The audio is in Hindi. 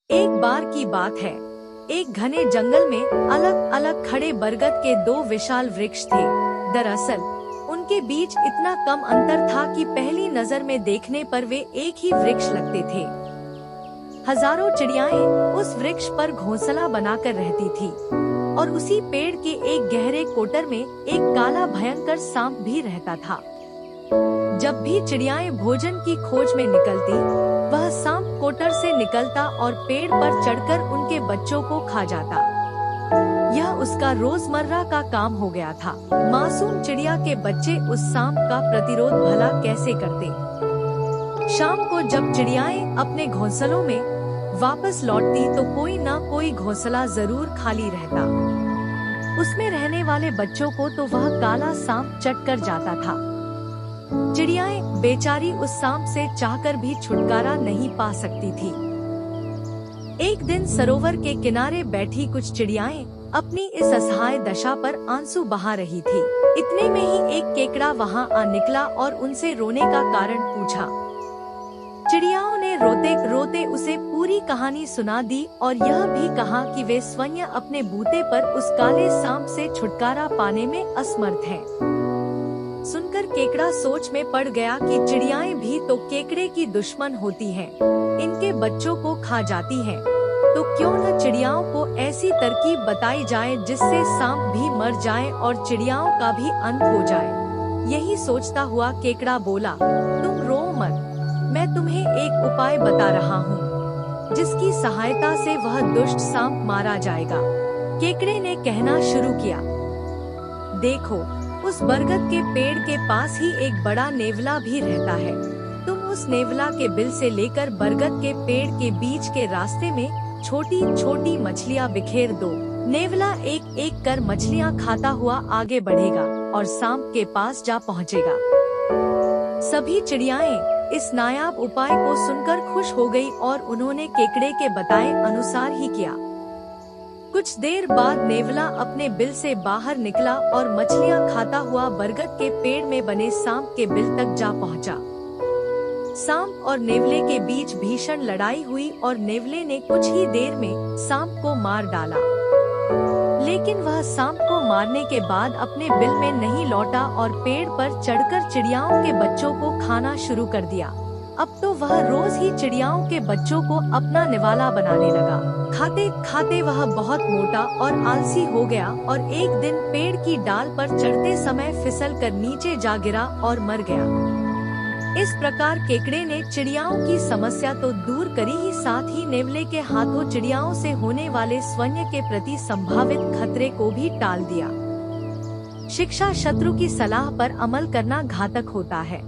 एक बार की बात है, एक घने जंगल में अलग अलग खड़े बरगद के दो विशाल वृक्ष थे। दरअसल उनके बीच इतना कम अंतर था कि पहली नजर में देखने पर वे एक ही वृक्ष लगते थे। हजारों चिड़ियाएं उस वृक्ष पर घोंसला बनाकर रहती थी और उसी पेड़ के एक गहरे कोटर में एक काला भयंकर सांप भी रहता था। जब भी चिड़ियाएं भोजन की खोज में निकलती, वह सांप कोटर से निकलता और पेड़ पर चढ़कर उनके बच्चों को खा जाता। यह उसका रोजमर्रा का काम हो गया था। मासूम चिड़िया के बच्चे उस सांप का प्रतिरोध भला कैसे करते। शाम को जब चिड़ियाएं अपने घोंसलों में वापस लौटती तो कोई न कोई घोंसला जरूर खाली रहता। उसमें रहने वाले बच्चों को तो वह काला सांप चट कर जाता था। चिड़ियाएं बेचारी उस सांप से चाहकर भी छुटकारा नहीं पा सकती थी। एक दिन सरोवर के किनारे बैठी कुछ चिड़ियाएं अपनी इस असहाय दशा पर आंसू बहा रही थी। इतने में ही एक केकड़ा वहां आ निकला और उनसे रोने का कारण पूछा। चिड़ियाओं ने रोते रोते उसे पूरी कहानी सुना दी और यह भी कहा कि वे स्वयं अपने बूते पर उस काले सांप से छुटकारा पाने में असमर्थ हैं। सुनकर केकड़ा सोच में पड़ गया कि चिड़ियाएं भी तो केकड़े की दुश्मन होती हैं, इनके बच्चों को खा जाती हैं, तो क्यों न चिड़ियाओं को ऐसी तरकीब बताई जाए जिससे सांप भी मर जाए और चिड़ियाओं का भी अंत हो जाए। यही सोचता हुआ केकड़ा बोला, तुम रो मत, मैं तुम्हें एक उपाय बता रहा हूँ, जिसकी सहायता से वह दुष्ट सांप मारा जाएगा। केकड़े ने कहना शुरू किया, देखो, उस बरगद के पेड़ के पास ही एक बड़ा नेवला भी रहता है। तुम उस नेवला के बिल से लेकर बरगद के पेड़ के बीच के रास्ते में छोटी छोटी मछलियाँ बिखेर दो। नेवला एक एक कर मछलियाँ खाता हुआ आगे बढ़ेगा और सांप के पास जा पहुँचेगा। सभी चिड़ियाएं इस नायाब उपाय को सुनकर खुश हो गई और उन्होंने केकड़े के बताए अनुसार ही किया। कुछ देर बाद नेवला अपने बिल से बाहर निकला और मछलियां खाता हुआ बरगद के पेड़ में बने सांप के बिल तक जा पहुंचा। सांप और नेवले के बीच भीषण लड़ाई हुई और नेवले ने कुछ ही देर में सांप को मार डाला। लेकिन वह सांप को मारने के बाद अपने बिल में नहीं लौटा और पेड़ पर चढ़कर चिड़ियाओं के बच्चों को खाना शुरू कर दिया। अब तो वह रोज ही चिड़ियाओं के बच्चों को अपना निवाला बनाने लगा। खाते खाते वह बहुत मोटा और आलसी हो गया और एक दिन पेड़ की डाल पर चढ़ते समय फिसल कर नीचे जा गिरा और मर गया। इस प्रकार केकड़े ने चिड़ियाओं की समस्या तो दूर करी ही साथ ही नेवले के हाथों चिड़ियाओं से होने वाले स्वयं के प्रति संभावित खतरे को भी टाल दिया। शिक्षा शत्रु की सलाह पर अमल करना घातक होता है।